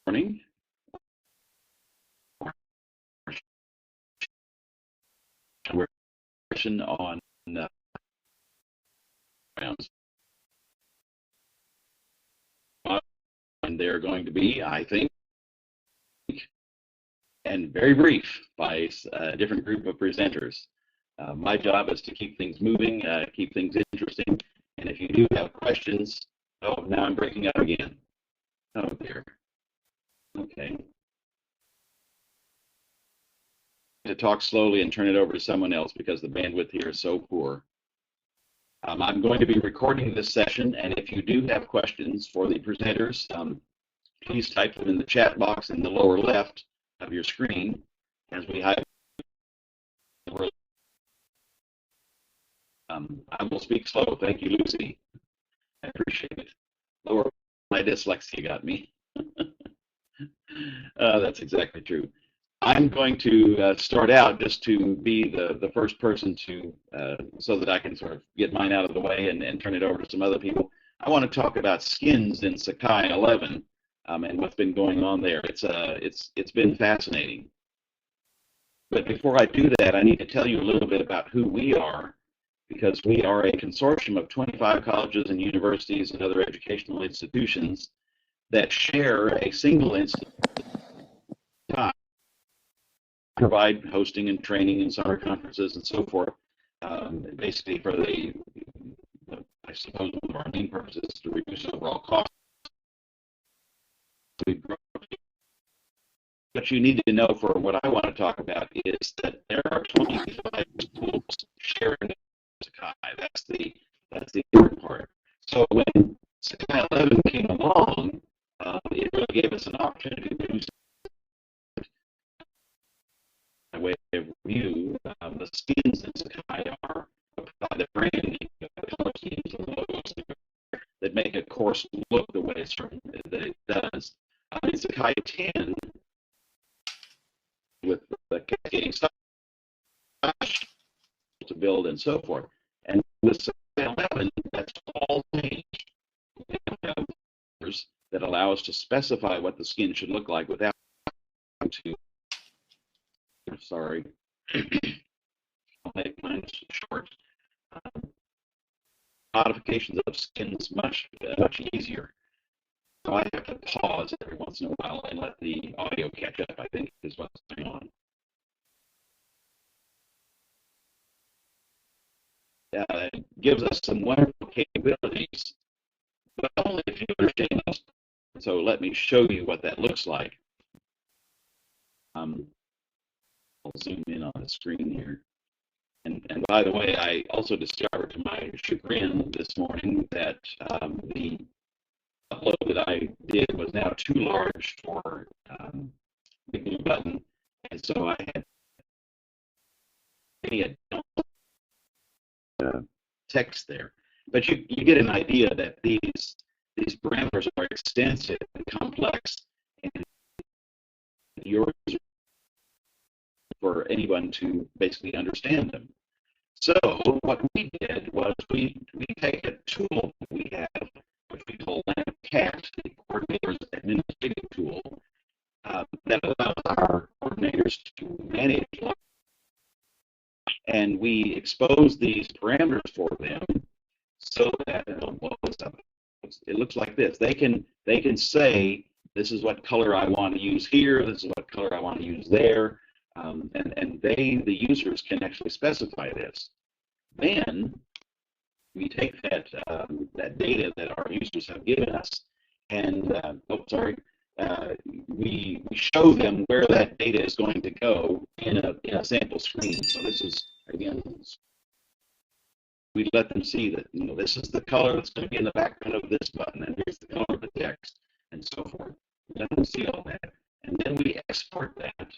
morning. Question on and they're going to be, I think, and very brief by a different group of presenters. My job is to keep things moving, keep things interesting, and if you do have questions, oh, now I'm breaking up again. Oh, dear. Okay. To talk slowly and turn it over to someone else because the bandwidth here is so poor. I'm going to be recording this session, and if you do have questions for the presenters, please type them in the chat box in the lower left of your screen as we have. I will speak slow. Thank you, Lucy. I appreciate it. Lower, my dyslexia got me. That's exactly true. I'm going to start out just to be the first person to, so that I can sort of get mine out of the way and turn it over to some other people. I want to talk about skins in Sakai 11 and what's been going on there. It's been fascinating. But before I do that, I need to tell you a little bit about who we are, because we are a consortium of 25 colleges and universities and other educational institutions that share a single institute, provide hosting and training and summer conferences and so forth, basically for the, I suppose, one of our main purposes is to reduce overall costs. What you need to know for what I want to talk about is that there are 25 schools sharing Sakai. That's the important part. So when Sakai 11 came along, it really gave us an opportunity to do a way of review. The skins in Sakai are by the branding, the color schemes, and logos that make a course look the way that it does. In Sakai 10, with the cascading stuff to build and so forth. And with Sakai 11, that's all changed. We have that allow us to specify what the skin should look like without to. Sorry, I'll make mine short. Modifications of skins much easier. So I have to pause every once in a while and let the audio catch up, I think, is what's going on. It gives us some wonderful capabilities, but only if you understand us. So let me show you what that looks like. I'll zoom in on the screen here. And by the way, I also discovered to my chagrin this morning that the upload that I did was now too large for the blue button, and so I had any text there. But you get an idea that these parameters are extensive and complex, and yours for anyone to basically understand them. So what we did was we take a tool that we have, which we call LAMP-CAT, the Coordinator's Administrative Tool, that allows our coordinators to manage, and we expose these parameters for them so that it looks like this. They can say, this is what color I want to use here, this is what color I want to use there, and they, the users, can actually specify this. Then we take that data that our users have given us, and we show them where that data is going to go in a sample screen. So this is, again, we let them see that, this is the color that's going to be in the background of this button, and here's the color of the text, and so forth. Let them see all that, and then we export that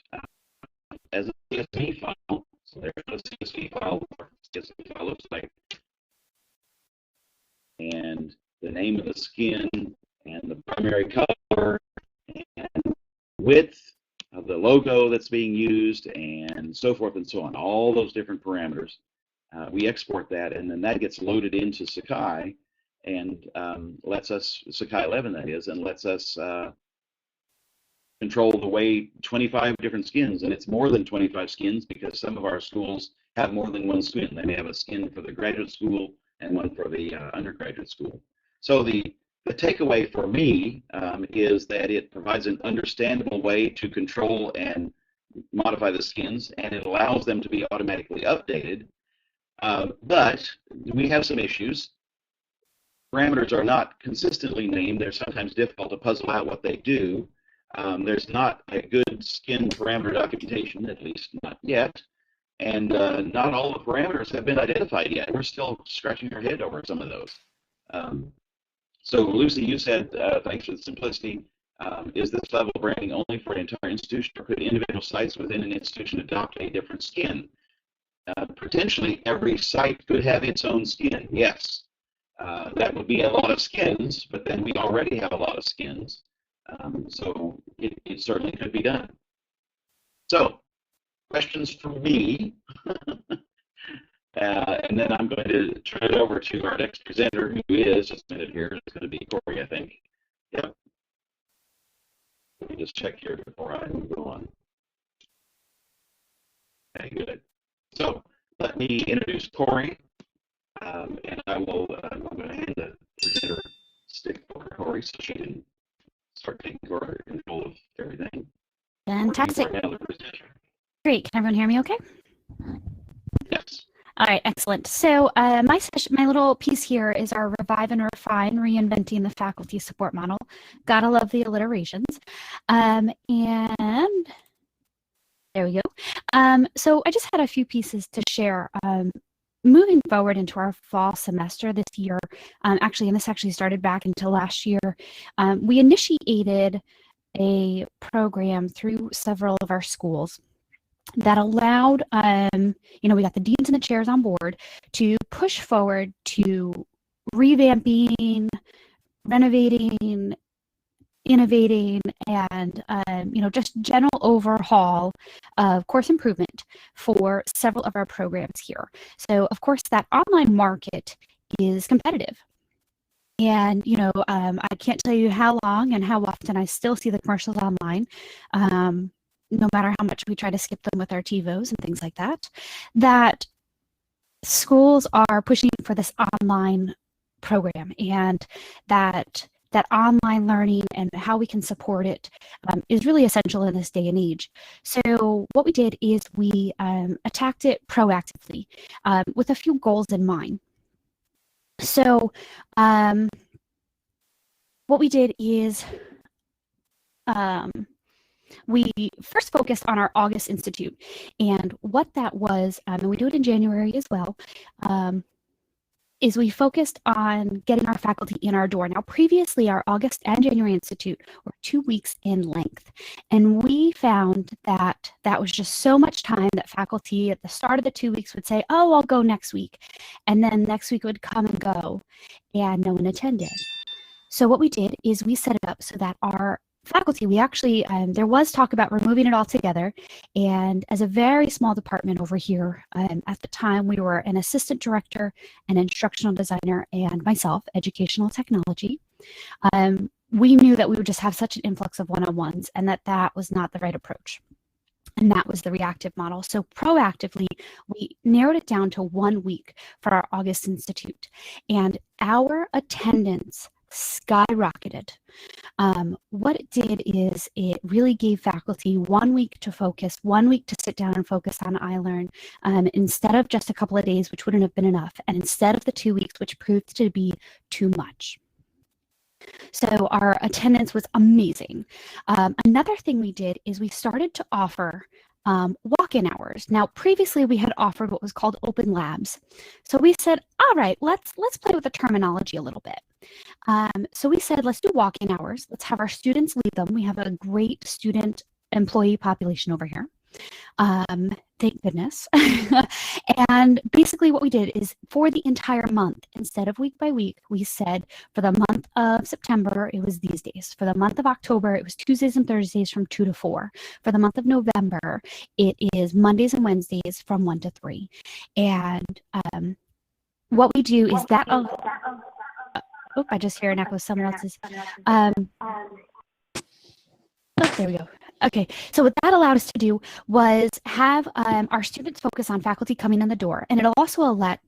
as a CSV file. So there's a CSV file. CSV file looks like, and the name of the skin, and the primary color, and width of the logo that's being used, and so forth and so on. All those different parameters. We export that, and then that gets loaded into Sakai, and lets us, Sakai 11 that is, and lets us control the way 25 different skins, and it's more than 25 skins because some of our schools have more than one skin. They may have a skin for the graduate school and one for the undergraduate school. So the takeaway for me is that it provides an understandable way to control and modify the skins, and it allows them to be automatically updated. But we have some issues. Parameters are not consistently named. They're sometimes difficult to puzzle out what they do. There's not a good skin parameter documentation, at least not yet. And not all the parameters have been identified yet. We're still scratching our head over some of those. So Lucy, you said, thanks for the simplicity, is this level of branding only for an entire institution, or could individual sites within an institution adopt a different skin? Potentially every site could have its own skin, yes. That would be a lot of skins, but then we already have a lot of skins. So it certainly could be done. So, questions from me. And then I'm going to turn it over to our next presenter, who is, just a minute here, it's going to be Corey, I think. Yep. Let me just check here before I go on. Okay, good. So, let me introduce Corey, and I'm going to hand the presenter stick over to Corey so she can start taking control of everything. Fantastic. Great. Can everyone hear me okay? Yes. All right, excellent. So my little piece here is our Revive and Refine, Reinventing the Faculty Support Model. Gotta love the alliterations. And there we go. So I just had a few pieces to share. Moving forward into our fall semester this year, and this actually started back into last year, we initiated a program through several of our schools that allowed, we got the deans and the chairs on board to push forward to revamping, renovating, innovating, and just general overhaul of course improvement for several of our programs here. So of course that online market is competitive. And, I can't tell you how long and how often I still see the commercials online, no matter how much we try to skip them with our TiVos and things like that, that schools are pushing for this online program, and that online learning and how we can support it is really essential in this day and age. So what we did is we attacked it proactively with a few goals in mind. So what we did is we first focused on our August Institute, and what that was, and we do it in January as well, is we focused on getting our faculty in our door. Now, previously, our August and January Institute were 2 weeks in length, and we found that that was just so much time that faculty at the start of the 2 weeks would say, oh, I'll go next week, and then next week would come and go, and no one attended. So what we did is we set it up so that our faculty, we actually, there was talk about removing it all together, and as a very small department over here, at the time we were an assistant director, an instructional designer, and myself, educational technology. We knew that we would just have such an influx of one-on-ones, and that was not the right approach. And that was the reactive model. So proactively, we narrowed it down to 1 week for our August Institute, and our attendance skyrocketed. What it did is it really gave faculty 1 week to focus, 1 week to sit down and focus on iLearn, instead of just a couple of days, which wouldn't have been enough, and instead of the 2 weeks, which proved to be too much. So our attendance was amazing. Another thing we did is we started to offer walk-in hours. Now, previously we had offered what was called open labs. So we said, all right, let's play with the terminology a little bit. So we said, let's do walk-in hours. Let's have our students lead them. We have a great student employee population over here. Thank goodness. And basically what we did is for the entire month, instead of week by week, we said for the month of September, it was these days. For the month of October, it was Tuesdays and Thursdays from 2 to 4. For the month of November, it is Mondays and Wednesdays from 1 to 3. And what we do is that... Oh, I just hear an echo. Someone else's... oh, there we go. Okay, so what that allowed us to do was have our students focus on faculty coming in the door, and it'll also let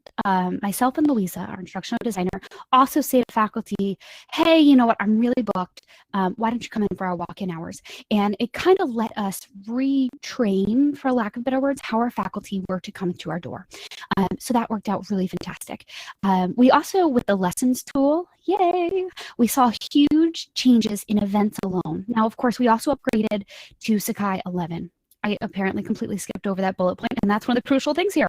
myself and Louisa, our instructional designer, also say to faculty, hey, you know what, I'm really booked. Why don't you come in for our walk-in hours? And it kind of let us retrain, for lack of better words, how our faculty were to come into our door. So that worked out really fantastic. We also, with the lessons tool, yay, we saw huge changes in events alone. Now, of course, we also upgraded to Sakai 11. I apparently completely skipped over that bullet point, and that's one of the crucial things here.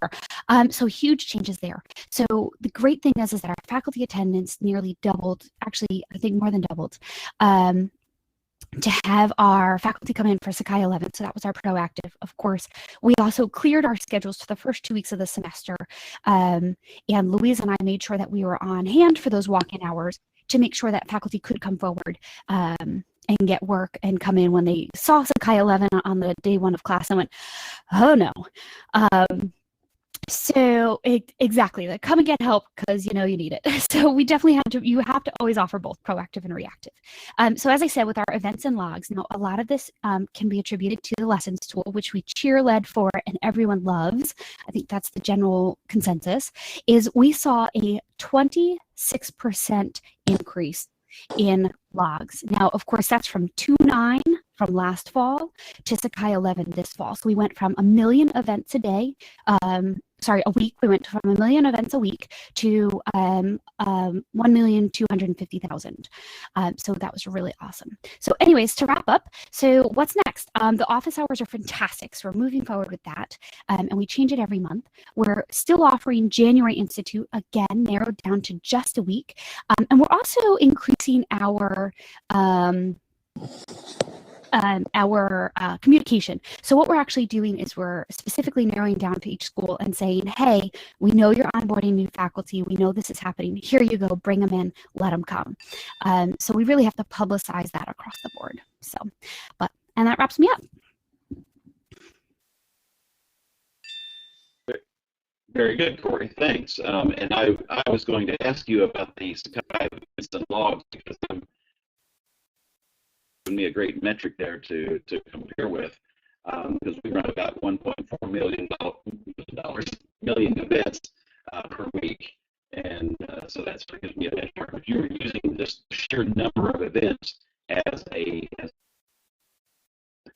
So huge changes there. So the great thing is that our faculty attendance nearly doubled, actually, I think more than doubled, to have our faculty come in for Sakai 11. So that was our proactive. Of course, we also cleared our schedules for the first 2 weeks of the semester. And Louise and I made sure that we were on hand for those walk-in hours to make sure that faculty could come forward and get work and come in when they saw Sakai 11 on the day one of class and went, oh no. So exactly, like come and get help because you know you need it. So we definitely you have to always offer both proactive and reactive. So as I said, with our events and logs, now a lot of this can be attributed to the lessons tool, which we cheer-led for and everyone loves. I think that's the general consensus, is we saw a 26% increase in logs. Now, of course, that's from 2.9 from last fall to Sakai 11 this fall. So we went from 1 million events a day, a week. We went from 1 million events a week to 1,250,000. So that was really awesome. So anyways, to wrap up, so what's next? The office hours are fantastic. So we're moving forward with that. And we change it every month. We're still offering January Institute, again, narrowed down to just a week. And we're also increasing our communication. So what we're actually doing is we're specifically narrowing down to each school and saying, hey, we know you're onboarding new faculty. We know this is happening. Here you go. Bring them in. Let them come. So we really have to publicize that across the board. So, and that wraps me up. Very good, Corey. Thanks. And I was going to ask you about the Sakai instant logs because I'm giving me a great metric there to compare with, because we run about $1.4 million events per week, and so that's what gives me a benchmark. If you were using this sheer number of events as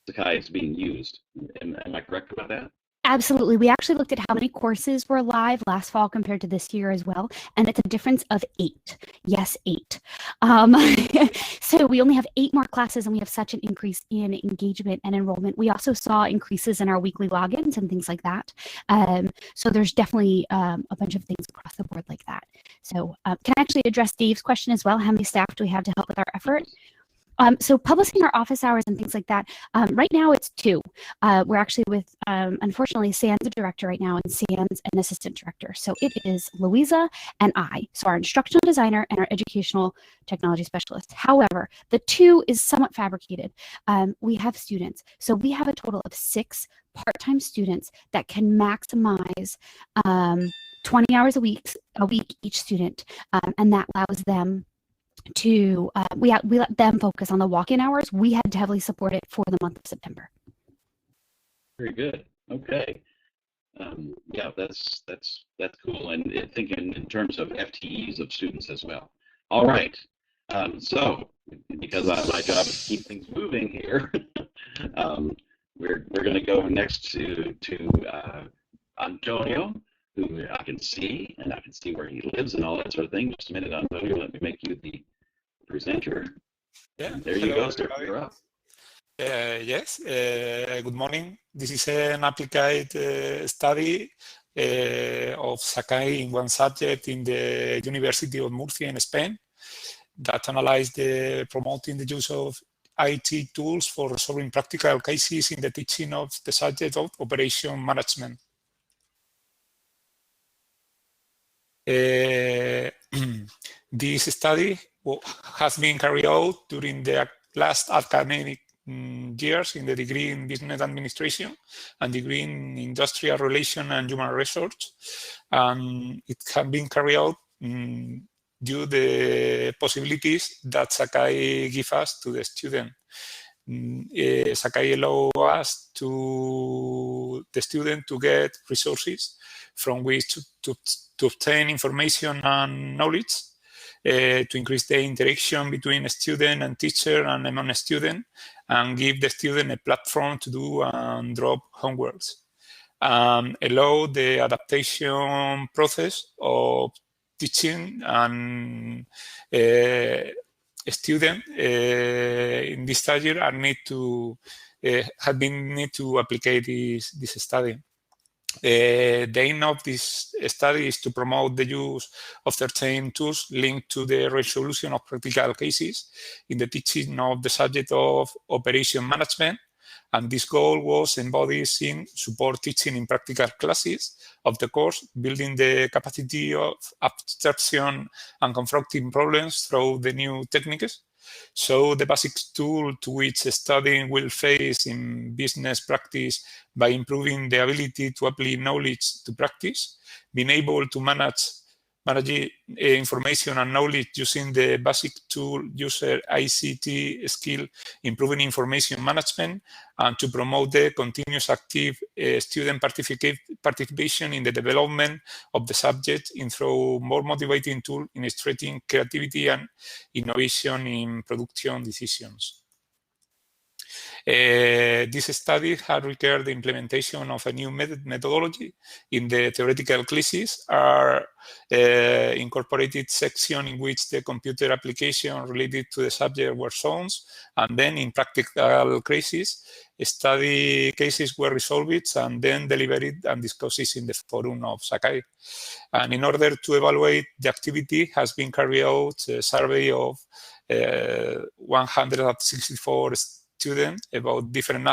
Sakai is being used, am I correct about that? Absolutely. We actually looked at how many courses were live last fall compared to this year as well, and it's a difference of 8. Yes, 8. So we only have 8 more classes, and we have such an increase in engagement and enrollment. We also saw increases in our weekly logins and things like that. So there's definitely a bunch of things across the board like that. So can I actually address Dave's question as well? How many staff do we have to help with our effort? So publishing our office hours and things like that, right now it's 2. We're actually with, unfortunately, San's a director right now and San's an assistant director. So it is Louisa and I, so our instructional designer and our educational technology specialist. However, the 2 is somewhat fabricated. We have students. So we have a total of 6 part-time students that can maximize 20 hours a week each student, and that allows them to we let them focus on the walk-in hours. We had to heavily support it for the month of September. Very good. Okay. Yeah, that's cool. And thinking in terms of FTEs of students as well. All right. So because my job is to keep things moving here, we're going to go next to Antonio, who I can see, and I can see where he lives and all that sort of thing. Just a minute, Antonio. Let me make you the presenter. Yeah. There you go, sir. You're up. Yes. Good morning. This is an applied study of Sakai in one subject in the University of Murcia in Spain that analyzed promoting the use of IT tools for resolving practical cases in the teaching of the subject of operation management. This study has been carried out during the last academic years in the degree in business administration and degree in industrial relations and human resources. It has been carried out due to the possibilities that Sakai gives us to the student. Sakai allows us the student to get resources from which to obtain information and knowledge, to increase the interaction between student and teacher and among student, and give the student a platform to do and drop homeworks. Allow the adaptation process of teaching and student in this study are need to apply this study. The aim of this study is to promote the use of certain tools linked to the resolution of practical cases in the teaching of the subject of operation management. And this goal was embodied in support teaching in practical classes of the course, building the capacity of abstraction and confronting problems through the new techniques. So the basic tool to which studying will face in business practice by improving the ability to apply knowledge to practice, being able to manage information and knowledge using the basic tool user ICT skill, improving information management, and to promote the continuous active student participation in the development of the subject in through more motivating tool illustrating creativity and innovation in production decisions. This study had required the implementation of a new methodology in the theoretical classes are incorporated section in which the computer application related to the subject were shown, and then in practical cases, study cases were resolved and then delivered and discussed in the forum of Sakai. And in order to evaluate the activity, has been carried out a survey of 164 students about different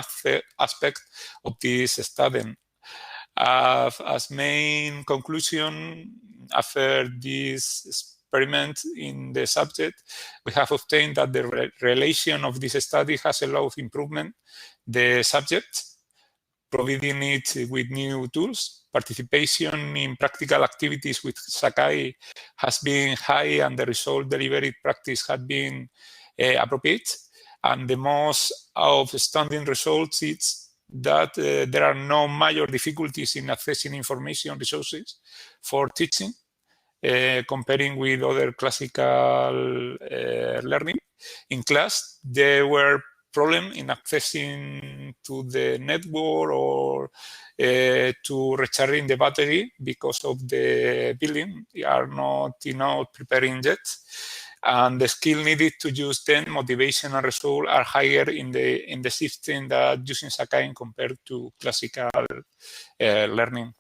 aspects of this study. As main conclusion, after this experiment in the subject, we have obtained that the relation of this study has allowed improvement the subject, providing it with new tools. Participation in practical activities with Sakai has been high and the result delivered practice had been appropriate. And the most outstanding results is that there are no major difficulties in accessing information resources for teaching, comparing with other classical learning. In class, there were problems in accessing to the network or to recharging the battery because of the building. They are not preparing yet. And the skill needed to use then motivation and result are higher in the system that using Sakai compared to classical learning.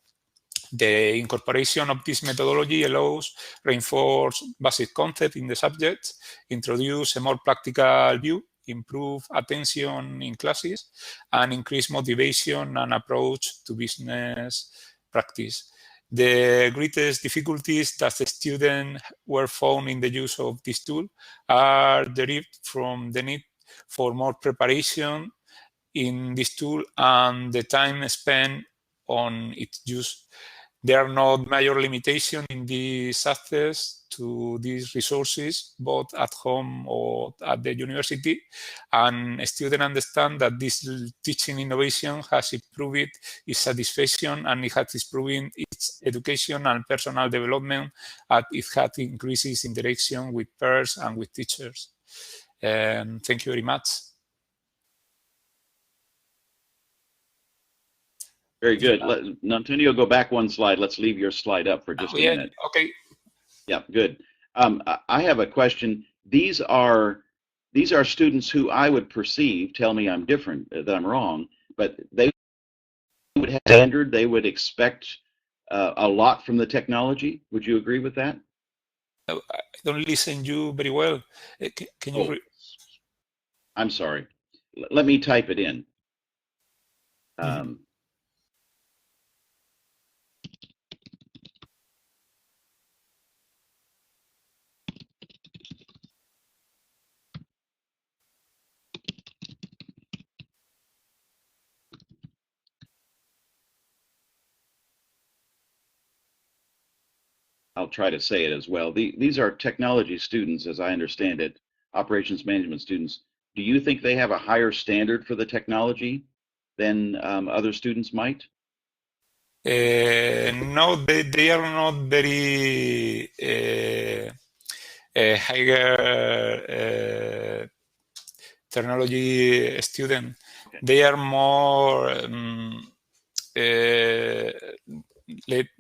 The incorporation of this methodology allows reinforce basic concepts in the subject, introduce a more practical view, improve attention in classes, and increase motivation and approach to business practice. The greatest difficulties that the students were found in the use of this tool are derived from the need for more preparation in this tool and the time spent on its use. There are no major limitations in this access to these resources, both at home or at the university, and students understand that this teaching innovation has improved its satisfaction and it has improved its education and personal development, and it has increases interaction with peers and with teachers. Thank you very much. Very good. Antonio, go back one slide. Let's leave your slide up for just a minute. Okay. Yeah, good. I have a question. These are students who I would perceive, tell me I'm different, that I'm wrong, but they would have standard, they would expect a lot from the technology. Would you agree with that? I don't listen you very well. Can you? I'm sorry. Let me type it in. I'll try to say it as well. These are technology students, as I understand it, operations management students do you think they have a higher standard for the technology than other students might? No, they are not very higher technology student. Okay. They are more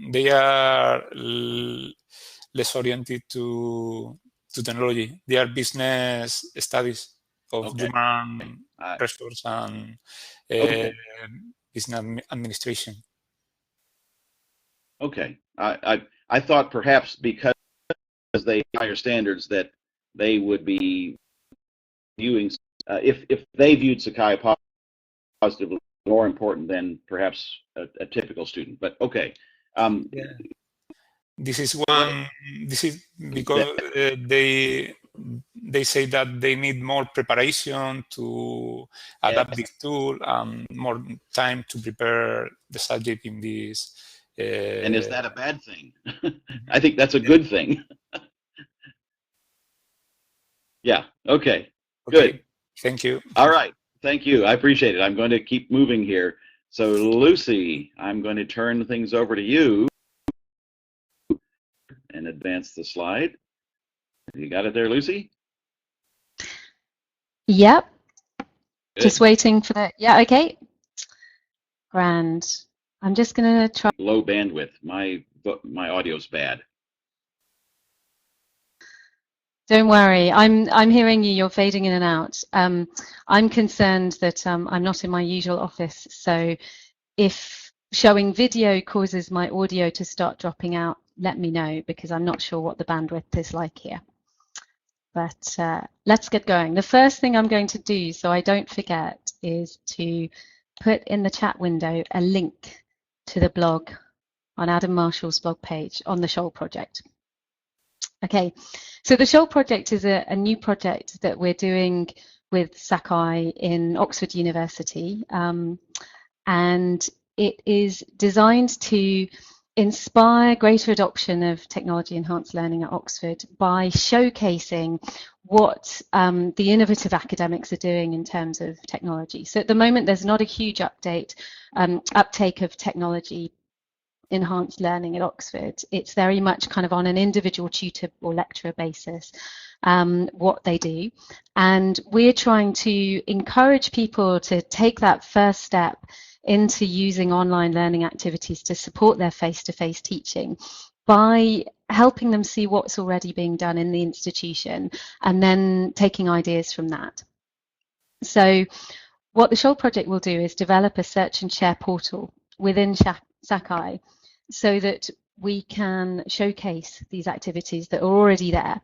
they are less oriented to technology. They are business studies of Okay. human resource and business administration. Okay. I thought perhaps because they have higher standards that they would be viewing, if they viewed Sakai positively, more important than perhaps a typical student. But okay. Yeah. This is one. This is because they say that they need more preparation to adapt this tool and more time to prepare the subject in this. And is that a bad thing? I think that's a good thing. Yeah. Okay. Good. Thank you. All right. Thank you. I appreciate it. I'm going to keep moving here. So Lucy, I'm going to turn things over to you and advance the slide. You got it there, Lucy? Yep. Good. Just waiting for the, yeah, okay. Grand. I'm just going to try. Low bandwidth. My audio's bad. Don't worry, I'm hearing you. You're fading in and out. I'm concerned that I'm not in my usual office, so if showing video causes my audio to start dropping out, let me know, because I'm not sure what the bandwidth is like here. But let's get going. The first thing I'm going to do, so I don't forget, is to put in the chat window a link to the blog on Adam Marshall's blog page on the Shoal Project. Okay, so the Shoal Project is a new project that we're doing with Sakai in Oxford University, and it is designed to inspire greater adoption of technology enhanced learning at Oxford by showcasing what the innovative academics are doing in terms of technology. So at the moment, there's not a huge uptake of technology enhanced learning at Oxford. It's very much kind of on an individual tutor or lecturer basis what they do, and we're trying to encourage people to take that first step into using online learning activities to support their face-to-face teaching by helping them see what's already being done in the institution and then taking ideas from that. So what the Shoal Project will do is develop a search and share portal within Sakai so that we can showcase these activities that are already there.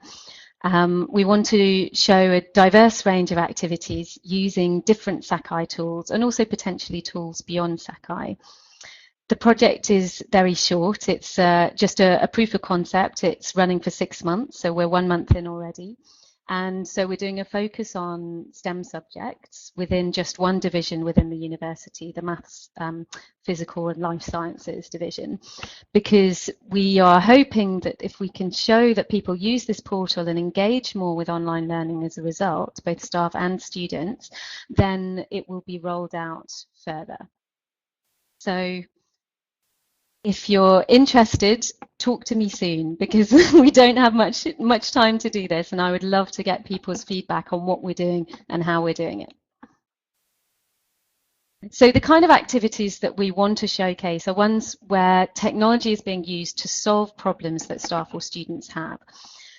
We want to show a diverse range of activities using different Sakai tools and also potentially tools beyond Sakai. The project is very short. It's just a proof of concept. It's running for 6 months, so we're 1 month in already. And so we're doing a focus on STEM subjects within just one division within the university, the Maths, Physical and Life Sciences division, because we are hoping that if we can show that people use this portal and engage more with online learning as a result, both staff and students, then it will be rolled out further. So if you're interested, talk to me soon, because we don't have much time to do this, and I would love to get people's feedback on what we're doing and how we're doing it. So the kind of activities that we want to showcase are ones where technology is being used to solve problems that staff or students have.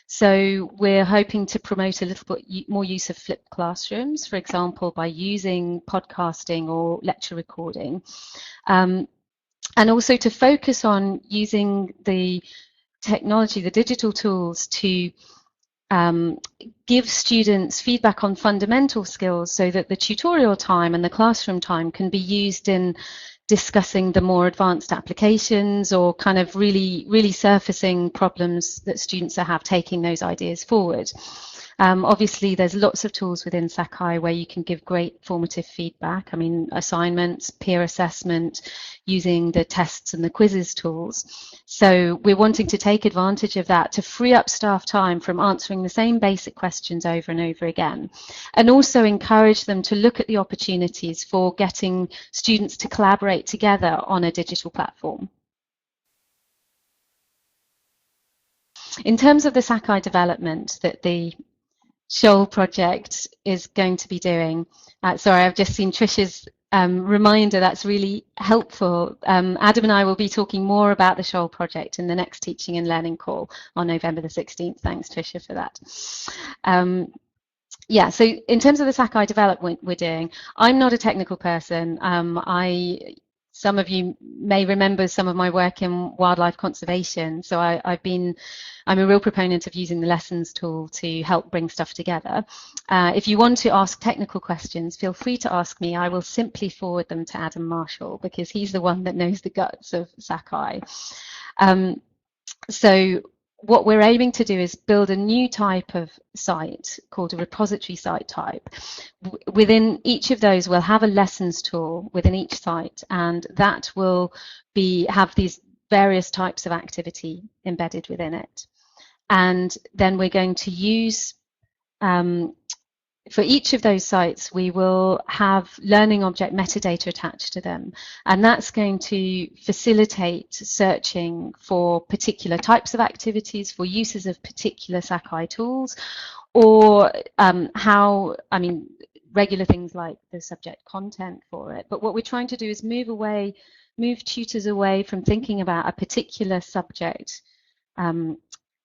So we're hoping to promote a little bit more use of flipped classrooms, for example, by using podcasting or lecture recording. And also to focus on using the technology, the digital tools, to give students feedback on fundamental skills so that the tutorial time and the classroom time can be used in discussing the more advanced applications or kind of really surfacing problems that students have, taking those ideas forward. Obviously, there's lots of tools within Sakai where you can give great formative feedback. I mean, assignments, peer assessment, using the tests and the quizzes tools. So we're wanting to take advantage of that to free up staff time from answering the same basic questions over and over again, and also encourage them to look at the opportunities for getting students to collaborate together on a digital platform. In terms of the Sakai development that the Shoal project is going to be doing, sorry, I've just seen Trisha's reminder. That's really helpful. Adam and I will be talking more about the Shoal project in the next Teaching and Learning call on November the 16th. Thanks, Trisha, for that. Yeah, so in terms of the Sakai development we're doing, I'm not a technical person. Some of you may remember some of my work in wildlife conservation. So I'm a real proponent of using the lessons tool to help bring stuff together. If you want to ask technical questions, feel free to ask me. I will simply forward them to Adam Marshall because he's the one that knows the guts of Sakai. So what we're aiming to do is build a new type of site called a repository site type. Within each of those, we'll have a lessons tool within each site, and that will have these various types of activity embedded within it. And then we're going to use, for each of those sites, we will have learning object metadata attached to them. And that's going to facilitate searching for particular types of activities, for uses of particular Sakai tools, or regular things like the subject content for it. But what we're trying to do is move tutors away from thinking about a particular subject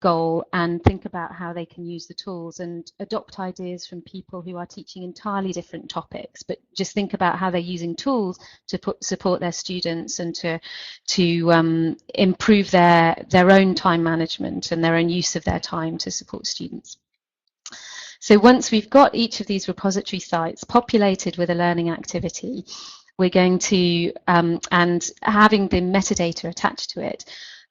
goal and think about how they can use the tools and adopt ideas from people who are teaching entirely different topics, but just think about how they're using tools to support their students and to improve their own time management and their own use of their time to support students. So once we've got each of these repository sites populated with a learning activity, we're going to, and having the metadata attached to it,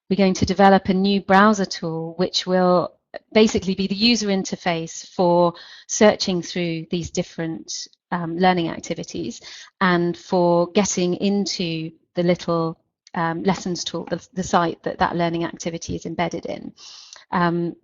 we're going to develop a new browser tool which will basically be the user interface for searching through these different learning activities and for getting into the little lessons tool, the site that learning activity is embedded in.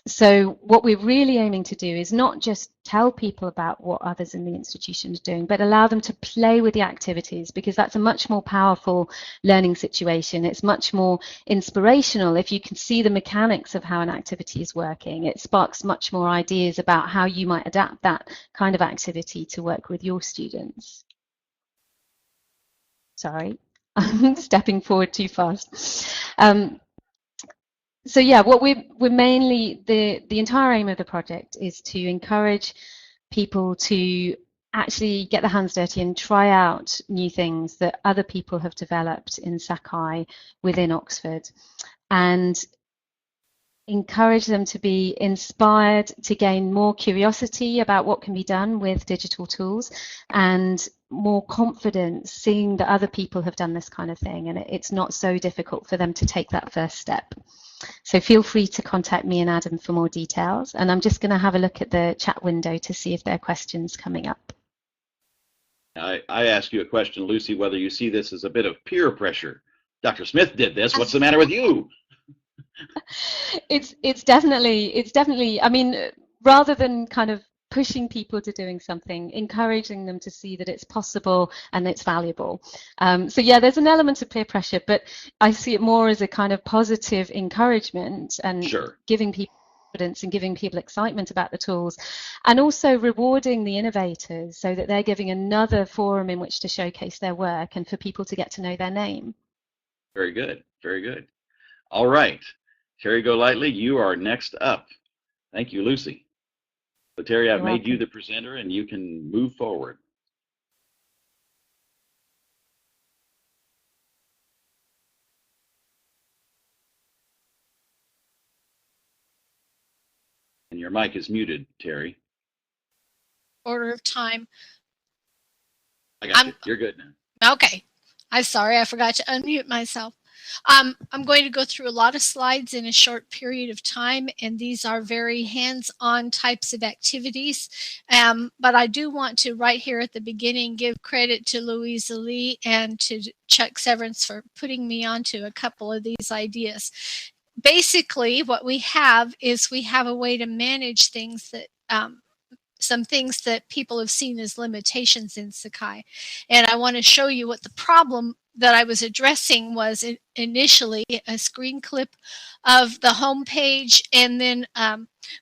So what we're really aiming to do is not just tell people about what others in the institution are doing, but allow them to play with the activities, because that's a much more powerful learning situation. It's much more inspirational if you can see the mechanics of how an activity is working. It sparks much more ideas about how you might adapt that kind of activity to work with your students. Sorry, I'm stepping forward too fast. So yeah, what we're mainly, the entire aim of the project is to encourage people to actually get their hands dirty and try out new things that other people have developed in Sakai within Oxford, and encourage them to be inspired to gain more curiosity about what can be done with digital tools and more confidence seeing that other people have done this kind of thing, and it's not so difficult for them to take that first step. So feel free to contact me and Adam for more details. And I'm just going to have a look at the chat window to see if there are questions coming up. I ask you a question, Lucy, whether you see this as a bit of peer pressure. Dr. Smith did this. What's the matter with you? It's definitely, I mean, rather than kind of pushing people to doing something, encouraging them to see that it's possible and it's valuable. So yeah, there's an element of peer pressure, but I see it more as a kind of positive encouragement and giving people confidence and giving people excitement about the tools, and also rewarding the innovators so that they're giving another forum in which to showcase their work and for people to get to know their name. Very good, very good. All right, Terry Golightly, you are next up. Thank you, Lucy. So Terry, I've made you the presenter and you can move forward. And your mic is muted, Terry. Order of time. I got you. You're good now. Okay. I'm sorry, I forgot to unmute myself. I'm going to go through a lot of slides in a short period of time, and these are very hands-on types of activities. But I do want to, right here at the beginning, give credit to Louisa Lee and to Chuck Severance for putting me onto a couple of these ideas. Basically, what we have is we have a way to manage things that some things that people have seen as limitations in Sakai. And I want to show you what the problem that I was addressing was initially a screen clip of the home page, and then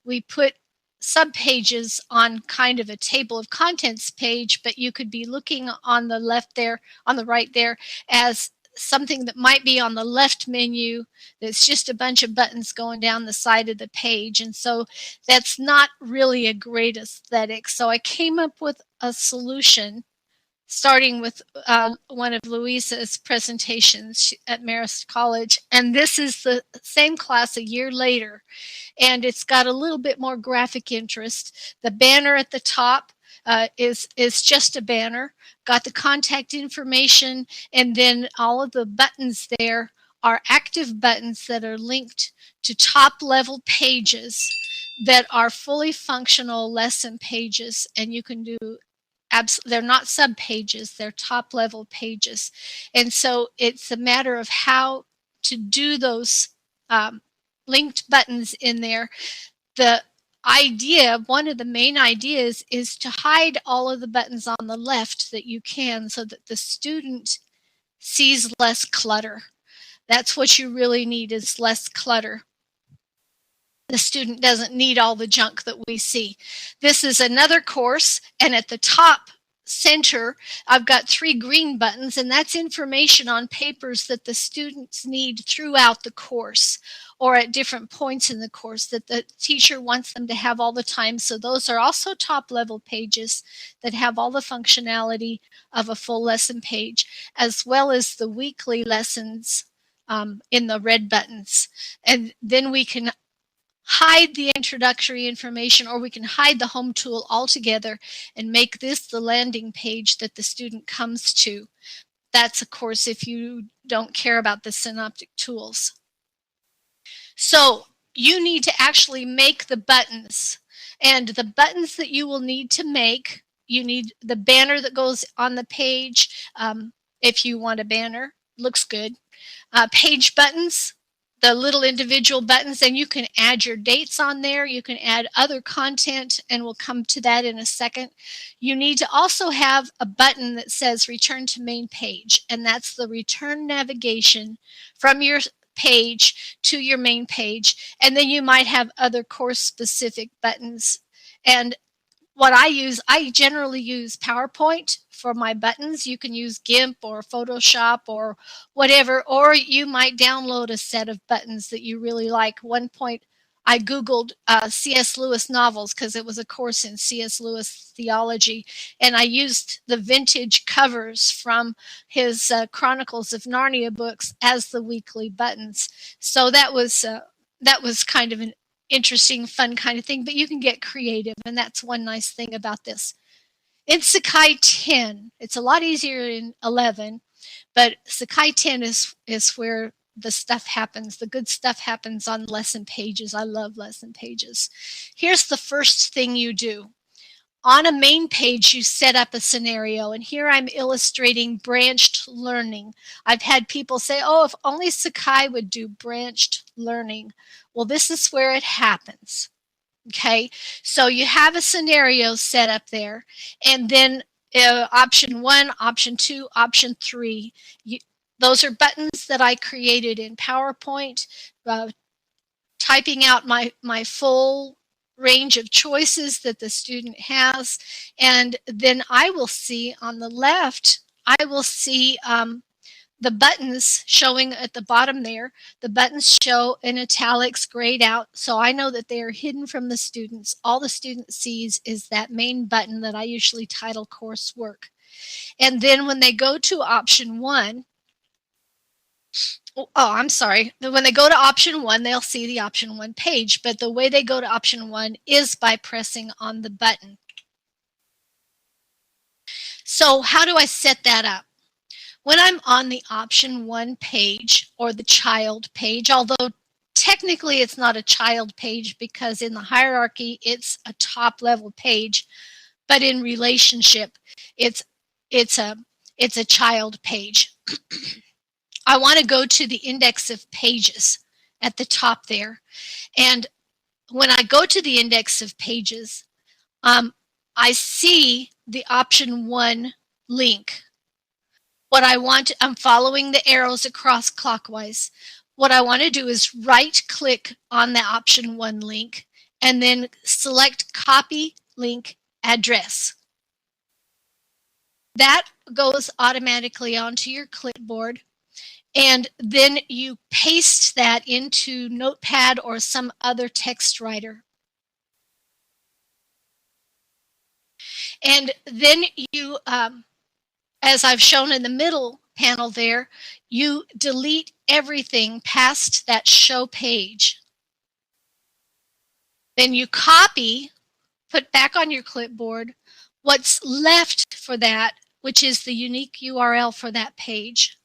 we put subpages on kind of a table of contents page, but you could be looking on the left there, on the right there, as something that might be on the left menu that's just a bunch of buttons going down the side of the page. And so that's not really a great aesthetic. So I came up with a solution, starting with one of Louisa's presentations at Marist College. And this is the same class a year later. And it's got a little bit more graphic interest. The banner at the top is just a banner, got the contact information, and then all of the buttons there are active buttons that are linked to top level pages that are fully functional lesson pages, and you can do they're not sub pages, they're top level pages. And so it's a matter of how to do those linked buttons in there. The idea, one of the main ideas, is to hide all of the buttons on the left that you can, so that the student sees less clutter. That's what you really need, is less clutter. The student doesn't need all the junk that we see. This is another course, and at the top center, I've got 3 green buttons, and that's information on papers that the students need throughout the course or at different points in the course that the teacher wants them to have all the time. So those are also top level pages that have all the functionality of a full lesson page, as well as the weekly lessons in the red buttons. And then we can hide the introductory information, or we can hide the home tool altogether and make this the landing page that the student comes to. That's, of course, if you don't care about the synoptic tools. So you need to actually make the buttons, and the buttons that you will need to make, you need the banner that goes on the page. If you want a banner, looks good. Page buttons, the little individual buttons, and you can add your dates on there. You can add other content, and we'll come to that in a second. You need to also have a button that says return to main page, and that's the return navigation from your page to your main page. And then you might have other course specific buttons. And what I generally use PowerPoint for my buttons. You can use GIMP or Photoshop or whatever, or you might download a set of buttons that you really like. One point I Googled C.S. Lewis novels because it was a course in C.S. Lewis theology, and I used the vintage covers from his Chronicles of Narnia books as the weekly buttons. So that was kind of an interesting, fun kind of thing, but you can get creative, and that's one nice thing about this. In Sakai 10, it's a lot easier in 11, but Sakai 10 is where the stuff happens. The good stuff happens on lesson pages. I love lesson pages. Here's the first thing you do. On a main page, you set up a scenario, and here I'm illustrating branched learning. I've had people say, oh, if only Sakai would do branched learning. Well, this is where it happens. Okay, so you have a scenario set up there, and then option 1, option 2, option 3. Those are buttons that I created in PowerPoint, typing out my full range of choices that the student has. And then I will see on the left, I will see the buttons showing at the bottom there. The buttons show in italics, grayed out, so I know that they are hidden from the students. All the student sees is that main button that I usually title coursework. And then when they go to option 1, when they go to option 1, they'll see the option 1 page, but the way they go to option 1 is by pressing on the button. So how do I set that up? when I'm on the option 1 page or the child page, although technically it's not a child page because in the hierarchy it's a top level page, but in relationship it's a child page. I want to go to the index of pages at the top there, and when I go to the index of pages, I see the option 1 link. What I want, I'm following the arrows across clockwise. What I want to do is right click on the option 1 link and then select copy link address. That goes automatically onto your clipboard, and then you paste that into Notepad or some other text writer. And then you, as I've shown in the middle panel there, you delete everything past that show page. Then you copy, put back on your clipboard what's left for that, which is the unique URL for that page.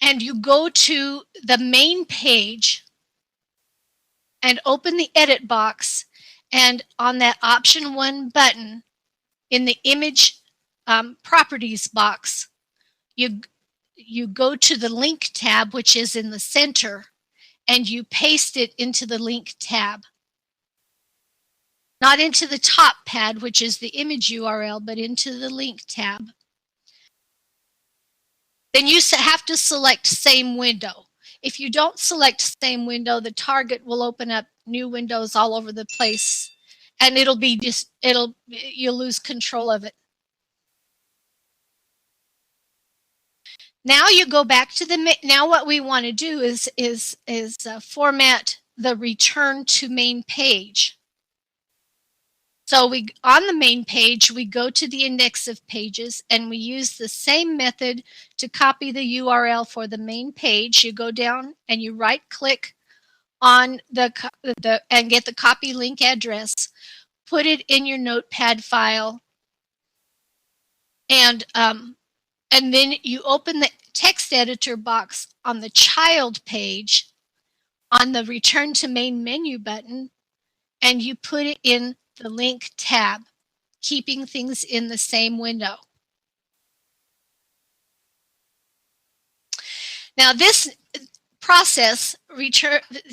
And you go to the main page and open the edit box, and on that option 1 button in the image properties box, you go to the link tab, which is in the center, and you paste it into the link tab. Not into the top pad, which is the image URL, but into the link tab. Then you have to select same window. If you don't select same window, the target will open up new windows all over the place, and you'll lose control of it. Now you go back to now what we want to do is format the return to main page. So on the main page, we go to the index of pages, and we use the same method to copy the URL for the main page. You go down and you right click on and get the copy link address, put it in your Notepad file, and then you open the text editor box on the child page on the return to main menu button, and you put it in the link tab, keeping things in the same window. Now this process,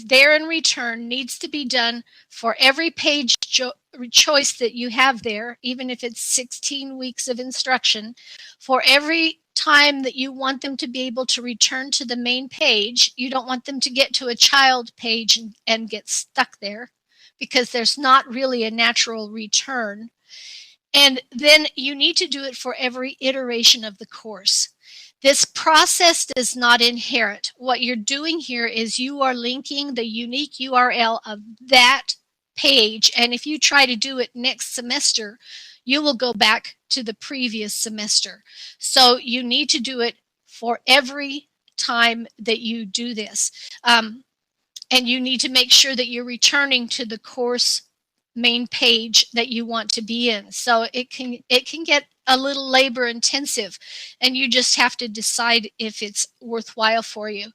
there and return, needs to be done for every page choice that you have there, even if it's 16 weeks of instruction. For every time that you want them to be able to return to the main page, you don't want them to get to a child page and get stuck there, because there's not really a natural return. And then you need to do it for every iteration of the course. This process does not inherit. What you're doing here is you are linking the unique URL of that page, and if you try to do it next semester, you will go back to the previous semester. So you need to do it for every time that you do this. And you need to make sure that you're returning to the course main page that you want to be in. So it can get a little labor intensive, and you just have to decide if it's worthwhile for you.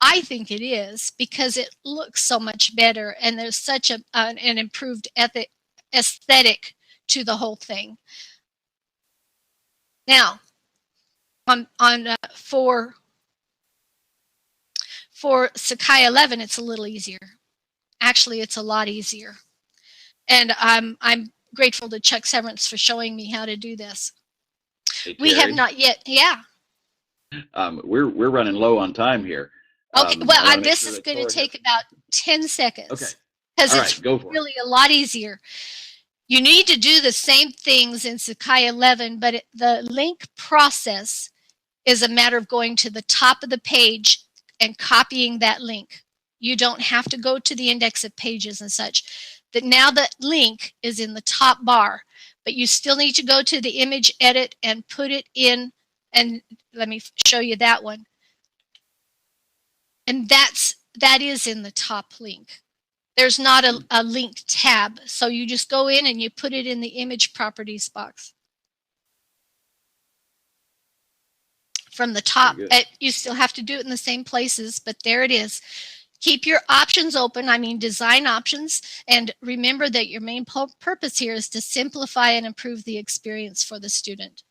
I think it is, because it looks so much better, and there's such an improved aesthetic to the whole thing. Now, for Sakai 11, it's a little easier. Actually, it's a lot easier. And I'm grateful to Chuck Severance for showing me how to do this. Hey, we have not yet, yeah. We're running low on time here. Okay, well, this is going to take about 10 seconds. Okay. Because All it's right, go for really a lot easier. You need to do the same things in Sakai 11, but the link process is a matter of going to the top of the page and copying that link. You don't have to go to the index of pages and such. That now that link is in the top bar, but you still need to go to the image edit and put it in, and let me show you that one. And that is in the top link. There's not a link tab, so you just go in and you put it in the image properties box. from the top. Very good. You still have to do it in the same places, but there it is. Keep your options open, I mean design options, and remember that your main purpose here is to simplify and improve the experience for the student.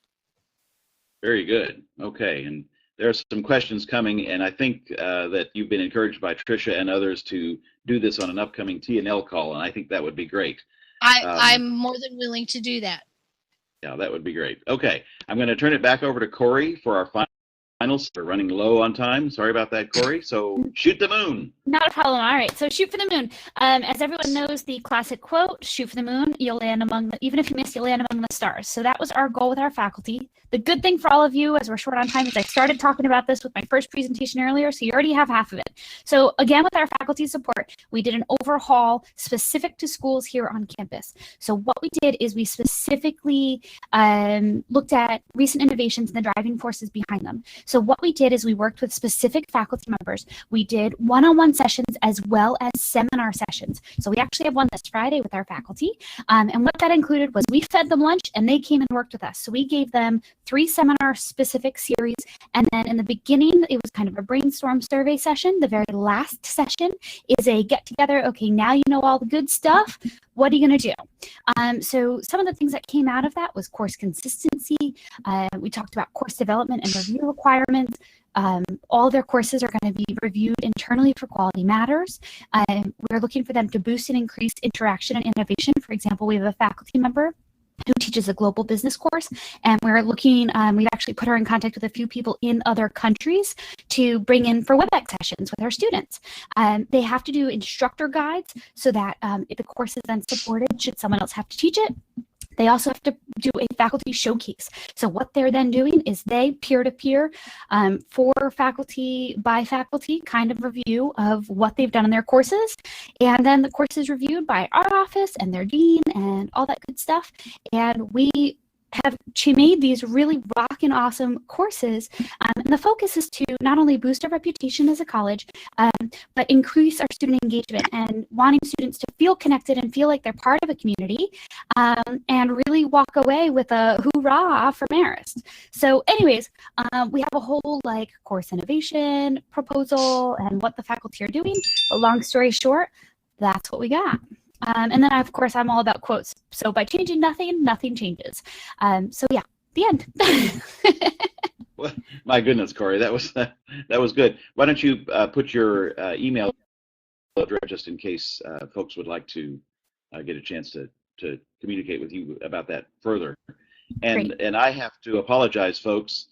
Very good. Okay, and there are some questions coming, and I think that you've been encouraged by Tricia and others to do this on an upcoming T&L call, and I think that would be great. I'm more than willing to do that. Yeah, that would be great. Okay, I'm going to turn it back over to Corey for our finals. We're running low on time. Sorry about that, Corey. So shoot the moon. Not a problem. All right. So shoot for the moon. As everyone knows, the classic quote, shoot for the moon, you'll land among the, even if you miss, you'll land among the stars. So that was our goal with our faculty. The good thing for all of you, as we're short on time, is I started talking about this with my first presentation earlier, so you already have half of it. So again, with our faculty support, we did an overhaul specific to schools here on campus. So what we did is we specifically looked at recent innovations and the driving forces behind them. So what we did is we worked with specific faculty members. We did one-on-one sessions as well as seminar sessions. So we actually have one this Friday with our faculty. And what that included was we fed them lunch and they came and worked with us. So we gave them 3 seminar specific series. And then in the beginning, it was kind of a brainstorm survey session. The very last session is a get together. Okay, now you know all the good stuff. What are you going to do? So some of the things that came out of that was course consistency. We talked about course development and review requirements. All their courses are going to be reviewed internally for Quality Matters. We're looking for them to boost and increase interaction and innovation. For example, we have a faculty member who teaches a global business course, and we're looking, we've actually put her in contact with a few people in other countries to bring in for WebEx sessions with our students. They have to do instructor guides so that if the course is then supported, should someone else have to teach it. They also have to do a faculty showcase. So what they're then doing is they peer-to-peer for faculty by faculty kind of review of what they've done in their courses. And then the course is reviewed by our office and their dean and all that good stuff. And we have made these really rockin' awesome courses. And the focus is to not only boost our reputation as a college, but increase our student engagement and wanting students to feel connected and feel like they're part of a community, and really walk away with a hoorah for Marist. So anyways, we have a whole like course innovation proposal and what the faculty are doing. But long story short, that's what we got. And then, of course, I'm all about quotes. So by changing nothing, nothing changes. So yeah, the end. Well, my goodness, Corey, that was good. Why don't you put your email address just in case folks would like to get a chance to communicate with you about that further. And I have to apologize, folks.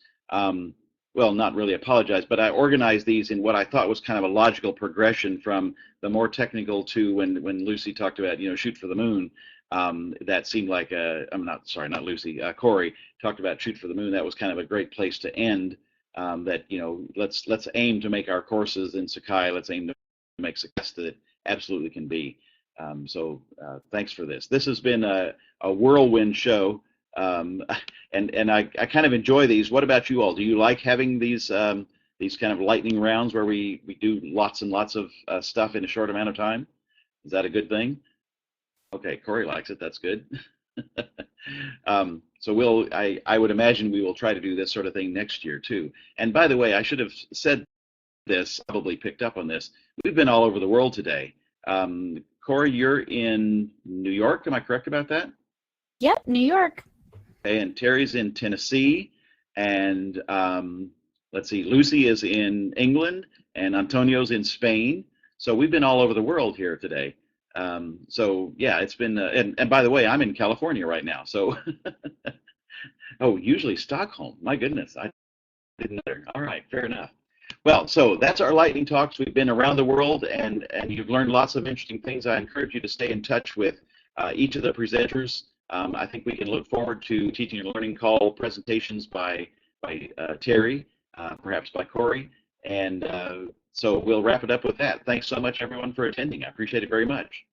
Well, not really apologize, but I organized these in what I thought was kind of a logical progression from the more technical to when Lucy talked about, shoot for the moon. That seemed like not Lucy, Corey talked about shoot for the moon. That was kind of a great place to end. That, let's aim to make our courses in Sakai, let's aim to make success that it absolutely can be. So thanks for this. This has been a whirlwind show. And I kind of enjoy these. What about you all? Do you like having these kind of lightning rounds where we do lots and lots of stuff in a short amount of time? Is that a good thing? Okay, Corey likes it. That's good. So I would imagine we will try to do this sort of thing next year too. And by the way, I should have said this, probably picked up on this. We've been all over the world today. Corey, you're in New York. Am I correct about that? Yep, New York. And Terry's in Tennessee, and let's see, Lucy is in England, and Antonio's in Spain. So we've been all over the world here today. So yeah, it's been, and by the way, I'm in California right now. So, oh, usually Stockholm. My goodness, I didn't know. All right, fair enough. Well, so that's our lightning talks. We've been around the world, and you've learned lots of interesting things. I encourage you to stay in touch with each of the presenters. I think we can look forward to teaching and learning call presentations by Terry, perhaps by Corey, and so we'll wrap it up with that. Thanks so much, everyone, for attending. I appreciate it very much.